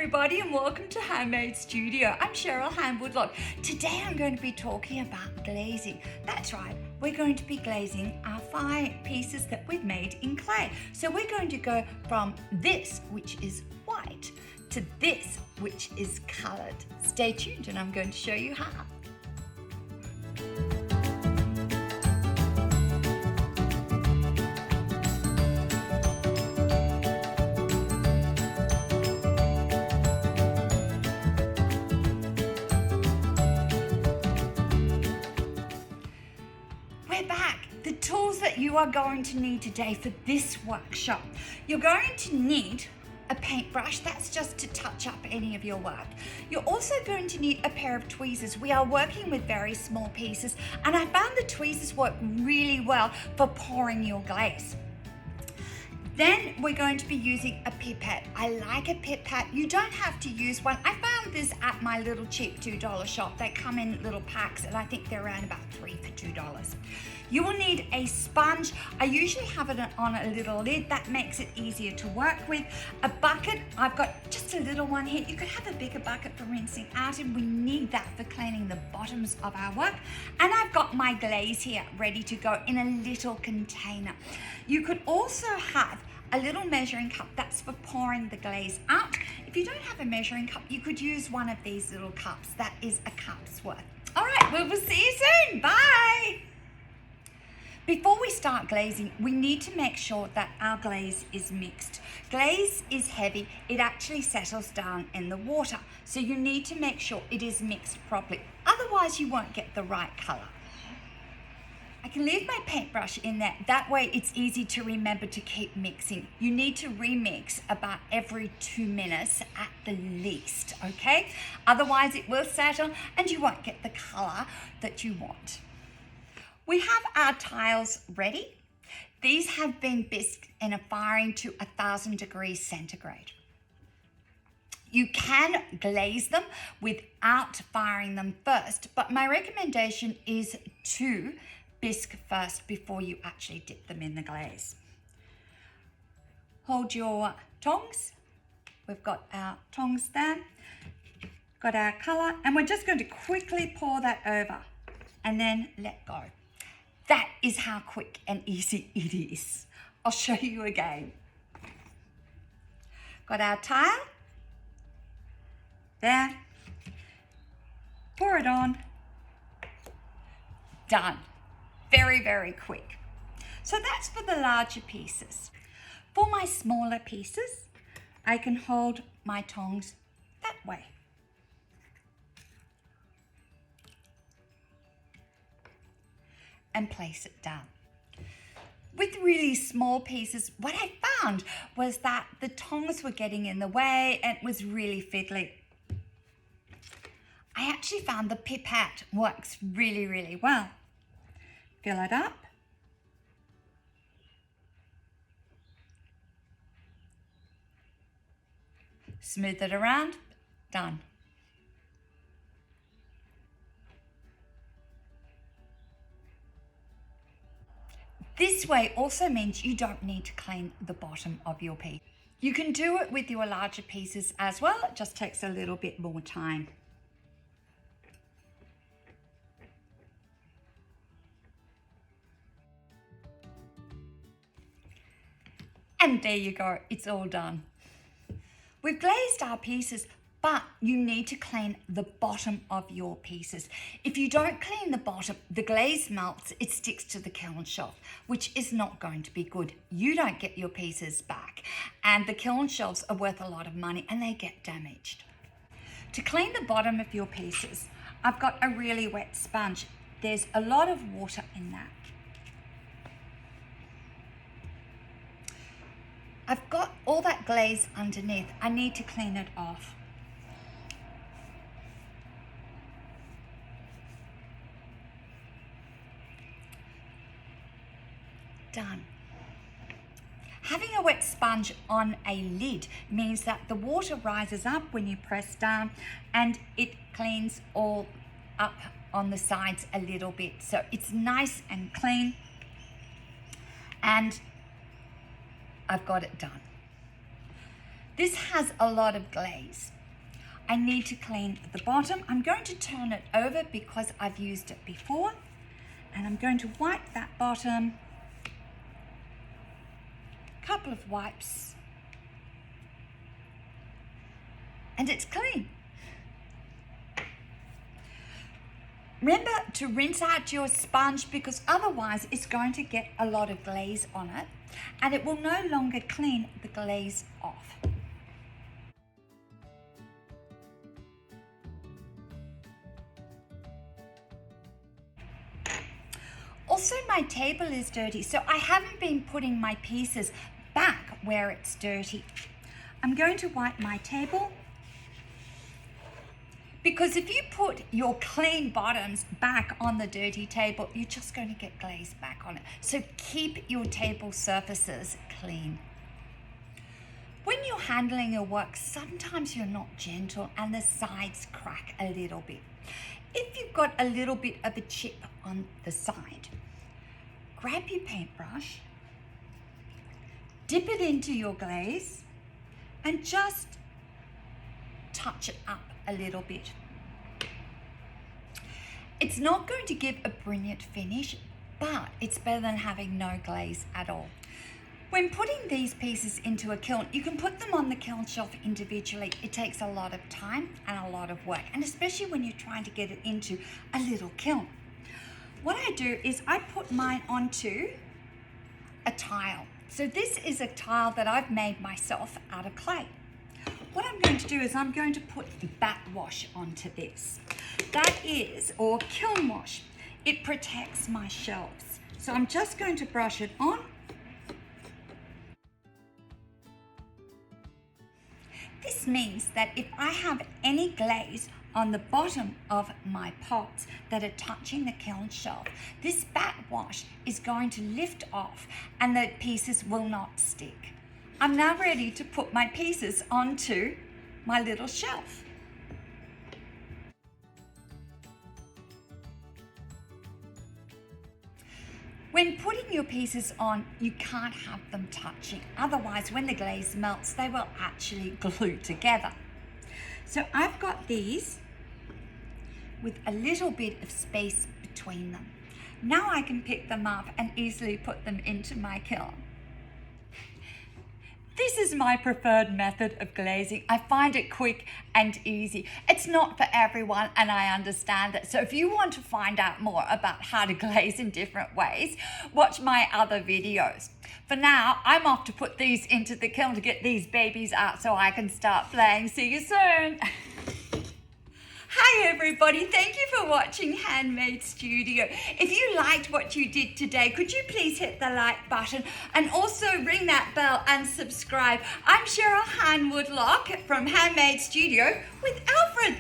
everybody and welcome to Hann-Made Studio. I'm Cheryl Hann-Woodlock. Today I'm going to be talking about glazing. That's right, we're going to be glazing our 5 pieces that we've made in clay. So we're going to go from this, which is white, to this, which is coloured. Stay tuned and I'm going to show you how. We're back. The tools that you are going to need today for this workshop. You're going to need a paintbrush, that's just to touch up any of your work. You're also going to need a pair of tweezers. We are working with very small pieces and I found the tweezers work really well for pouring your glaze. Then we're going to be using a pipette. I like a pipette. You don't have to use one. I found this at my little cheap $2 shop. They come in little packs and I think they're around about 3 for $2. You will need a sponge. I usually have it on a little lid. That makes it easier to work with. A bucket. I've got just a little one here. You could have a bigger bucket for rinsing out and we need that for cleaning the bottoms of our work. And I've got my glaze here ready to go in a little container. You could also have a little measuring cup, that's for pouring the glaze out. If you don't have a measuring cup, you could use one of these little cups. That is a cup's worth. All right, well, we'll see you soon. Bye. Before we start glazing, we need to make sure that our glaze is mixed. Glaze is heavy, it actually settles down in the water. So you need to make sure it is mixed properly. Otherwise you won't get the right color. I can leave my paintbrush in there. That way it's easy to remember to keep mixing. You need to remix about every 2 minutes at the least, okay? Otherwise it will settle and you won't get the color that you want. We have our tiles ready. These have been bisqued in a firing to 1000 degrees centigrade. You can glaze them without firing them first, but my recommendation is to bisque first before you actually dip them in the glaze. Hold your tongs. We've got our tongs there. Got our colour, and we're just going to quickly pour that over and then let go. That is how quick and easy it is. I'll show you again. Got our tile. There. Pour it on. Done. Very, very quick. So that's for the larger pieces. For my smaller pieces, I can hold my tongs that way. And place it down. With really small pieces, what I found was that the tongs were getting in the way and it was really fiddly. I actually found the pipette works really, really well. Fill it up. Smooth it around. Done. This way also means you don't need to clean the bottom of your piece. You can do it with your larger pieces as well. It just takes a little bit more time. And there you go, it's all done. We've glazed our pieces, but you need to clean the bottom of your pieces. If you don't clean the bottom, the glaze melts, it sticks to the kiln shelf, which is not going to be good. You don't get your pieces back, and the kiln shelves are worth a lot of money and they get damaged. To clean the bottom of your pieces, I've got a really wet sponge. There's a lot of water in that. I've got all that glaze underneath. I need to clean it off. Done. Having a wet sponge on a lid means that the water rises up when you press down and it cleans all up on the sides a little bit. So it's nice and clean. And I've got it done. This has a lot of glaze. I need to clean the bottom. I'm going to turn it over because I've used it before. And I'm going to wipe that bottom. Couple of wipes. And it's clean. Remember to rinse out your sponge because otherwise it's going to get a lot of glaze on it and it will no longer clean the glaze off. Also, my table is dirty, so I haven't been putting my pieces back where it's dirty. I'm going to wipe my table because if you put your clean bottoms back on the dirty table, you're just going to get glaze back on it. So keep your table surfaces clean. When you're handling your work, sometimes you're not gentle and the sides crack a little bit. If you've got a little bit of a chip on the side, grab your paintbrush, dip it into your glaze, and just touch it up a little bit. It's not going to give a brilliant finish, but it's better than having no glaze at all. When putting these pieces into a kiln, you can put them on the kiln shelf individually. It takes a lot of time and a lot of work, and especially when you're trying to get it into a little kiln. What I do is I put mine onto a tile. So this is a tile that I've made myself out of clay. What I'm going to do is I'm going to put bat wash onto this. That is, or kiln wash. It protects my shelves. So I'm just going to brush it on. This means that if I have any glaze on the bottom of my pots that are touching the kiln shelf, this bat wash is going to lift off and the pieces will not stick. I'm now ready to put my pieces onto my little shelf. When putting your pieces on, you can't have them touching. Otherwise, when the glaze melts, they will actually glue together. So I've got these with a little bit of space between them. Now I can pick them up and easily put them into my kiln. This is my preferred method of glazing. I find it quick and easy. It's not for everyone, and I understand that. So if you want to find out more about how to glaze in different ways, watch my other videos. For now, I'm off to put these into the kiln to get these babies out so I can start playing. See you soon. Hi everybody, thank you for watching Hann-Made Studio. If you liked what you did today, could you please hit the like button and also ring that bell and subscribe. I'm Cheryl Hann-Woodlock from Hann-Made Studio with Alfred.